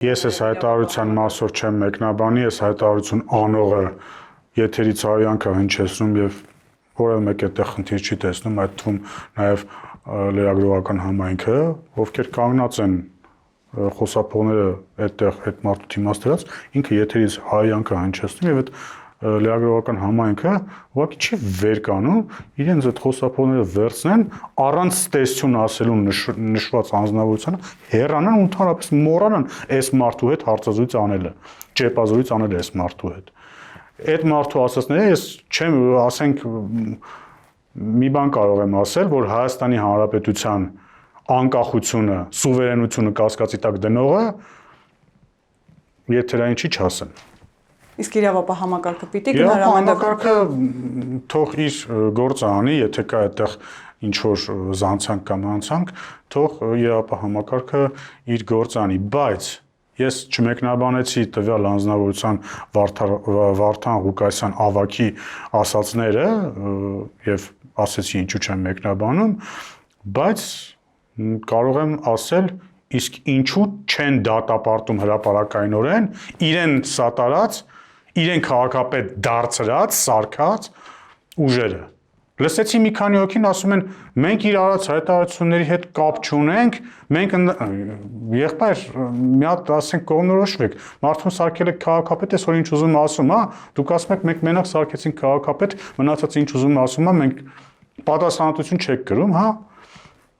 Ես այս հայտարարության մասով չեմ մեկնաբանի, ես հայտարարություն անողը եթերից արյանքը հնչեցնում եւ որևէ մեկ այդտեղ խնդիր չի տեսնում, այդ թվում նաեւ լրագրողական համայնքը, ովքեր կանգնած են խոսափողները այդտեղ այդ մարդու դիմացած, ինքը եթերից արյանքը հնչեցնում եւ այդ լրագրողական համայնքը ուղղակի չի վեր կանում, իրենց այդ խոսափողները վերցնեն առանց տեսություն ասելու նշված անձնավորությանը հեռանան ու ընդհանրապես մոռանան այս մարդու հետ հարցազրույց անելը, ճեպազրույց անելը այս մարդու հետ։ Այդ մարդու ասածները ես չեմ, ասենք մի բան կարող եմ ասել, որ Հայաստանի Հանրապետության անկախությունը, սուվերենությունը կասկածի տակ դնողը եթերային չի չասեն։ Իսկ իրավապահ համակարգը պիտի գնահատի համակարգը թող իր գործը անի, եթե կա այդտեղ ինչ որ զանցանք կամ անցանք, թող իրավապահ համակարգը իր գործը անի, բայց ես չմեկնաբանեցի տվյալ անձնավորության Վարդան Ղուկասյան ավագի ասածները եւ ասեցի ինչու չեմ մեկնաբանում, բայց կարող եմ ասել իսկ ինչու չեն դատապարտում հրապարակայնորեն իրեն սատարած իրեն քաղաքապետ դարձրած, սարքած ուժերը։ Լսեցի մի քանի հոգին ասում են, մենք իր արած հայտարարությունների հետ կապ չունենք, մենք եղբայր մի հատ ասենք կողմնորոշվեք, մարդուն սարքել եք քաղաքապետ, այսօր ինչ ուզում ասում, հա, դուք ասում եք մենք մենակ սարքեցինք քաղաքապետ, մնացած ինչ ուզում ասում, հա, մենք պատասխանատվություն չեք կրում, հա։